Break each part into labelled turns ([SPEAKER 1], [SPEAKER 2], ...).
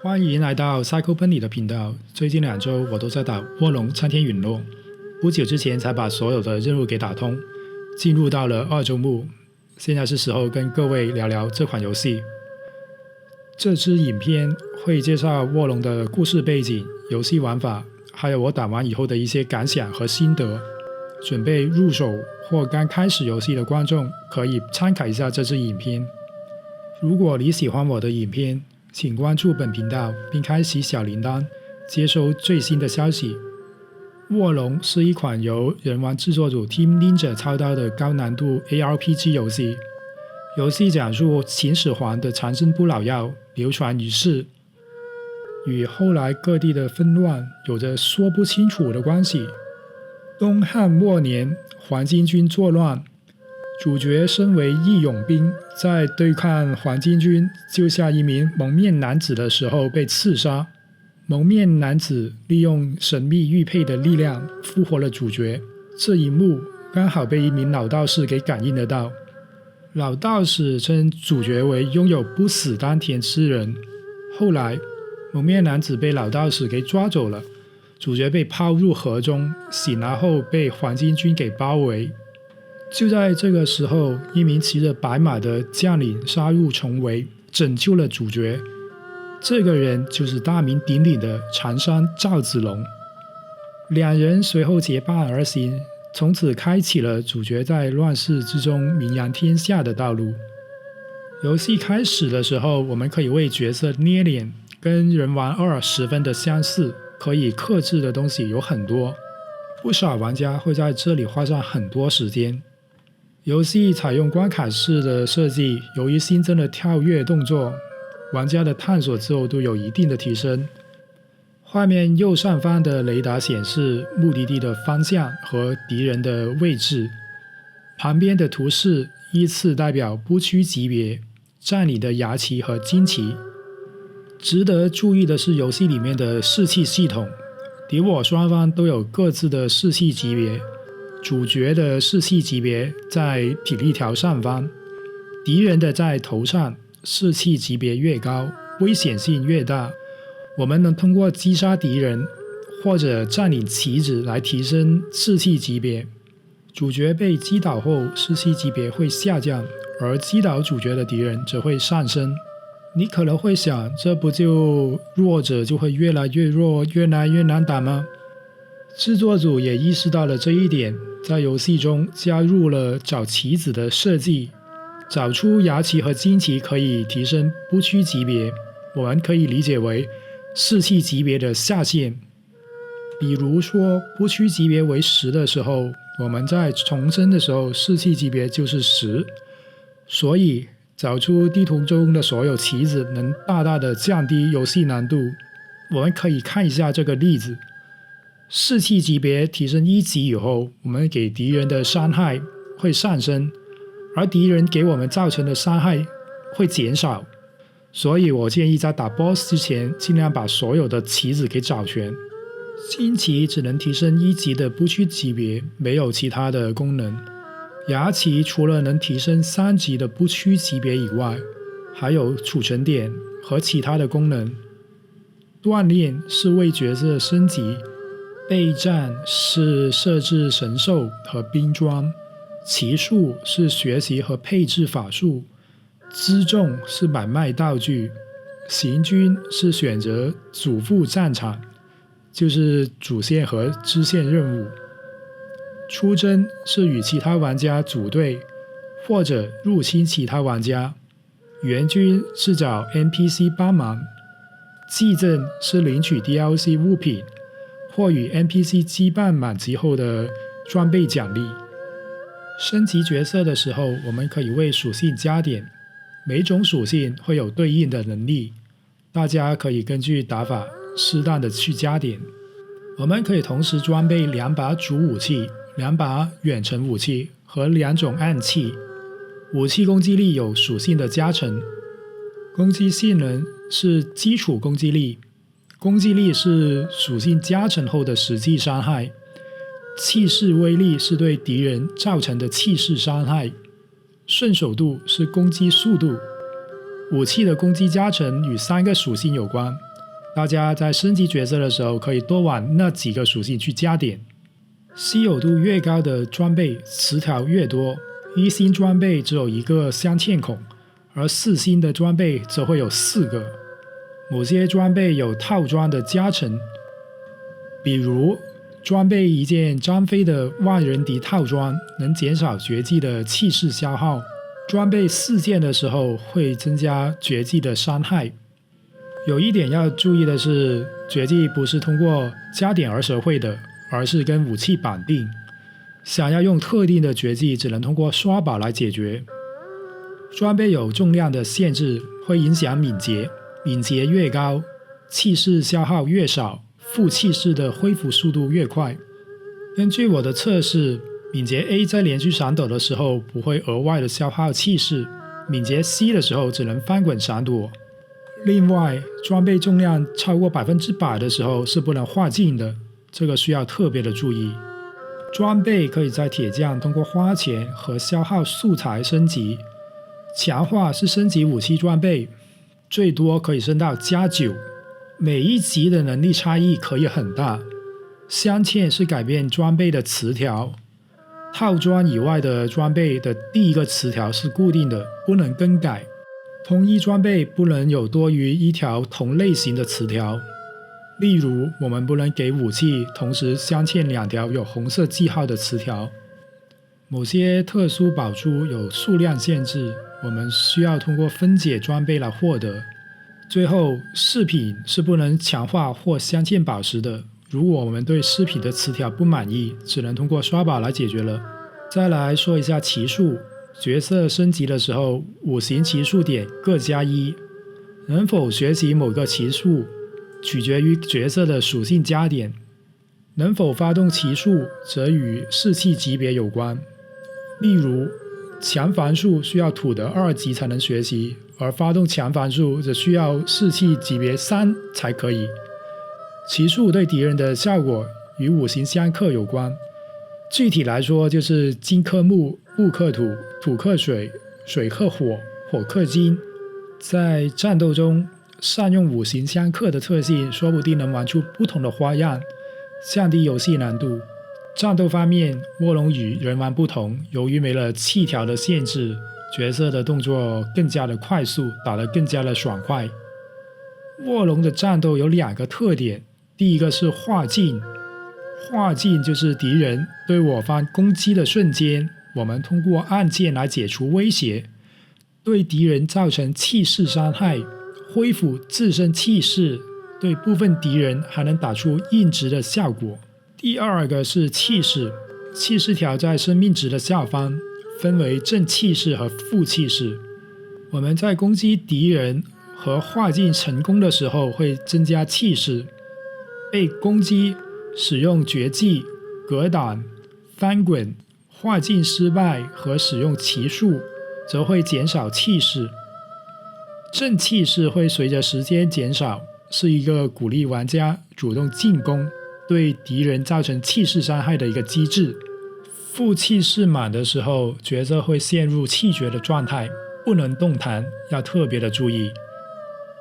[SPEAKER 1] 欢迎来到 Psycho Penny 的频道。最近2周我都在打卧龙参天陨落，不久之前才把所有的任务给打通，进入到了2周目。现在是时候跟各位聊聊这款游戏。这支影片会介绍卧龙的故事背景、游戏玩法，还有我打完以后的一些感想和心得。准备入手或刚开始游戏的观众可以参考一下这支影片。如果你喜欢我的影片，请关注本频道并开启小铃铛，接收最新的消息。卧龙是一款由人玩制作组 Team Ninja 操刀的高难度 ARPG 游戏。游戏讲述秦始皇的长生不老药流传于世，与后来各地的纷乱有着说不清楚的关系。东汉末年，黄巾军作乱，主角身为义勇兵，在对抗黄巾军救下一名蒙面男子的时候被刺杀。蒙面男子利用神秘玉佩的力量复活了主角，这一幕刚好被一名老道士给感应得到。老道士称主角为拥有不死丹田之人。后来蒙面男子被老道士给抓走了，主角被抛入河中，醒来后被黄巾军给包围。就在这个时候，一名骑着白马的将领杀入重围，拯救了主角。这个人就是大名鼎鼎的常山赵子龙。两人随后结伴而行，从此开启了主角在乱世之中名扬天下的道路。游戏开始的时候，我们可以为角色捏脸，跟人玩2十分的相似，可以克制的东西有很多，不少玩家会在这里花上很多时间。游戏采用关卡式的设计，由于新增了跳跃动作，玩家的探索自由度有一定的提升。画面右上方的雷达显示目的地的方向和敌人的位置，旁边的图示依次代表不屈级别、占领的牙旗和旌旗。值得注意的是游戏里面的士气系统，敌我双方都有各自的士气级别。主角的士气级别在体力条上方，敌人的在头上，士气级别越高，危险性越大。我们能通过击杀敌人或者占领旗子来提升士气级别。主角被击倒后，士气级别会下降，而击倒主角的敌人则会上升。你可能会想，这不就弱者就会越来越弱，越来越难打吗？制作组也意识到了这一点，在游戏中加入了找棋子的设计，找出牙旗和旌旗可以提升不屈级别，我们可以理解为士气级别的下限。比如说不屈级别为10的时候，我们在重生的时候士气级别就是10，所以找出地图中的所有棋子能大大的降低游戏难度。我们可以看一下这个例子。士气级别提升1级以后，我们给敌人的伤害会上升，而敌人给我们造成的伤害会减少。所以我建议在打 BOSS 之前，尽量把所有的棋子给找全。旌旗只能提升1级的不屈级别，没有其他的功能。牙旗除了能提升3级的不屈级别以外，还有储存点和其他的功能。锻炼是为角色升级，备战是设置神兽和兵装，骑术是学习和配置法术，辎重是买卖道具，行军是选择主副战场，就是主线和支线任务。出征是与其他玩家组队，或者入侵其他玩家。援军是找 NPC 帮忙。祭赠是领取 DLC 物品，或与 NPC 羁绊满级后的装备奖励。升级角色的时候，我们可以为属性加点，每种属性会有对应的能力，大家可以根据打法适当的去加点。我们可以同时装备2把主武器、2把远程武器和2种暗器。武器攻击力有属性的加成，攻击性能是基础攻击力，攻击力是属性加成后的实际伤害，气势威力是对敌人造成的气势伤害，顺手度是攻击速度。武器的攻击加成与3个属性有关，大家在升级角色的时候可以多往那几个属性去加点。稀有度越高的装备词条越多，1星装备只有1个镶嵌孔，而4星的装备则会有4个。某些装备有套装的加成，比如装备一件张飞的万人敌套装，能减少绝技的气势消耗，装备4件的时候会增加绝技的伤害。有一点要注意的是，绝技不是通过加点而学会的，而是跟武器绑定。想要用特定的绝技，只能通过刷宝来解决。装备有重量的限制，会影响敏捷，敏捷越高，气势消耗越少，负气势的恢复速度越快。根据我的测试，敏捷 A 在连续闪躲的时候不会额外的消耗气势，敏捷 C 的时候只能翻滚闪躲。另外，装备重量超过100%的时候是不能化境的，这个需要特别的注意。装备可以在铁匠通过花钱和消耗素材升级，强化是升级武器装备，最多可以升到+9，每一级的能力差异可以很大。镶嵌是改变装备的词条，套装以外的装备的第一个词条是固定的，不能更改。同一装备不能有多于1条同类型的词条，例如我们不能给武器同时镶嵌2条有红色记号的词条。某些特殊宝珠有数量限制，我们需要通过分解装备来获得。最后，饰品是不能强化或镶嵌宝石的，如果我们对饰品的词条不满意，只能通过刷宝来解决了。再来说一下骑术，角色升级的时候，5行骑术点各加1，能否学习某个骑术取决于角色的属性加点，能否发动骑术则与士气级别有关。例如，强防术需要土的2级才能学习，而发动强防术则需要士气级别3才可以。骑术对敌人的效果与5行相克有关，具体来说就是金克木，木克土，土克水，水克火，火克金。在战斗中善用5行相克的特性，说不定能玩出不同的花样，降低游戏难度。战斗方面，卧龙与人王不同，由于没了气条的限制，角色的动作更加的快速，打得更加的爽快。卧龙的战斗有2个特点，第一个是化境，化境就是敌人对我方攻击的瞬间，我们通过按键来解除威胁，对敌人造成气势伤害，恢复自身气势，对部分敌人还能打出硬直的效果。第2个是气势，气势条在生命值的下方，分为正气势和负气势。我们在攻击敌人和化境成功的时候会增加气势，被攻击使用绝技、格挡、翻滚、化境失败和使用骑术则会减少气势。正气势会随着时间减少，是一个鼓励玩家主动进攻，对敌人造成气势伤害的一个机制。负气势满的时候，角色会陷入气绝的状态，不能动弹，要特别的注意。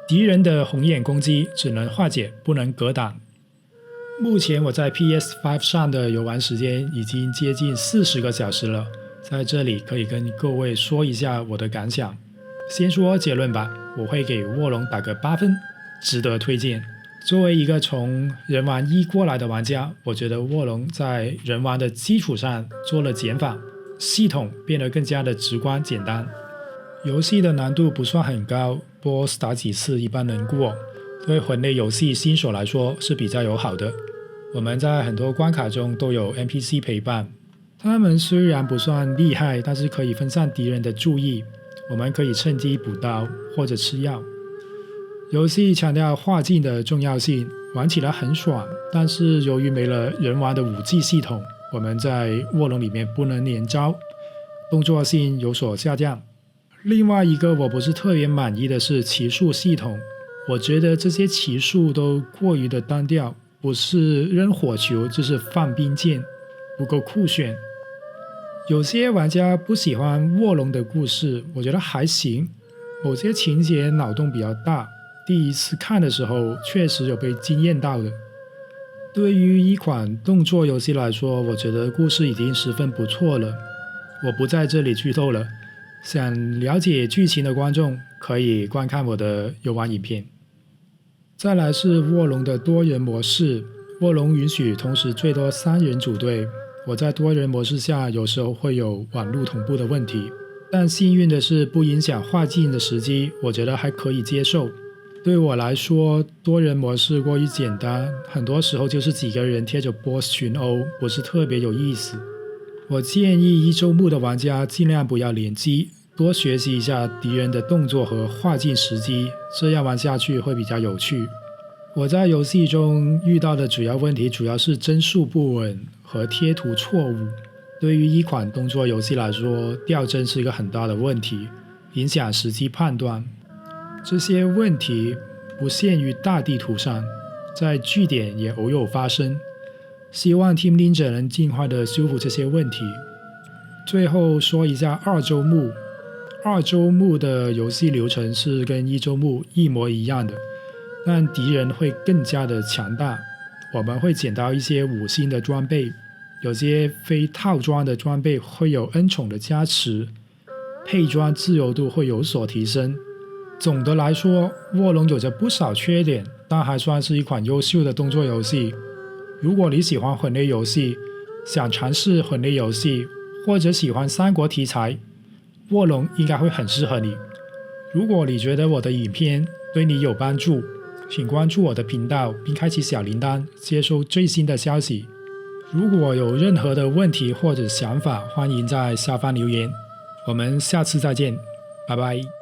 [SPEAKER 1] 敌人的红眼攻击只能化解，不能格挡。目前我在 PS5 上的游玩时间已经接近40个小时了，在这里可以跟各位说一下我的感想。先说结论吧，我会给卧龙打个8分，值得推荐。作为一个从人王1过来的玩家，我觉得卧龙在人王的基础上做了减法，系统变得更加的直观简单。游戏的难度不算很高， BOSS 打几次一般能过，对魂类游戏新手来说是比较友好的。我们在很多关卡中都有 NPC 陪伴，他们虽然不算厉害，但是可以分散敌人的注意，我们可以趁机补刀或者吃药。游戏强调化境的重要性，玩起来很爽，但是由于没了人王的武技系统，我们在卧龙里面不能连招，动作性有所下降。另外一个我不是特别满意的是骑术系统，我觉得这些骑术都过于的单调，不是扔火球就是放冰箭，不够酷炫。有些玩家不喜欢卧龙的故事，我觉得还行，某些情节脑洞比较大，第一次看的时候确实有被惊艳到的。对于一款动作游戏来说，我觉得故事已经十分不错了，我不在这里剧透了，想了解剧情的观众可以观看我的游玩影片。再来是卧龙的多人模式，卧龙允许同时最多3人组队，我在多人模式下有时候会有网路同步的问题，但幸运的是不影响画境的时机，我觉得还可以接受。对我来说，多人模式过于简单，很多时候就是几个人贴着 BOSS 群殴，不是特别有意思。我建议一周目的玩家尽量不要联机，多学习一下敌人的动作和画境时机，这样玩下去会比较有趣。我在游戏中遇到的主要问题主要是帧数不稳和贴图错误。对于一款动作游戏来说，掉帧是一个很大的问题，影响时机判断。这些问题不限于大地图上，在据点也偶有发生。希望 Team Ninja 能尽快的修复这些问题。最后说一下2周目，2周目的游戏流程是跟1周目一模一样的，但敌人会更加的强大。我们会捡到一些5星的装备，有些非套装的装备会有恩宠的加持，配装自由度会有所提升。总的来说，卧龙有着不少缺点，但还算是一款优秀的动作游戏。如果你喜欢魂类游戏，想尝试魂类游戏，或者喜欢三国题材，卧龙应该会很适合你。如果你觉得我的影片对你有帮助，请关注我的频道并开启小铃铛，接收最新的消息。如果有任何的问题或者想法，欢迎在下方留言。我们下次再见，拜拜。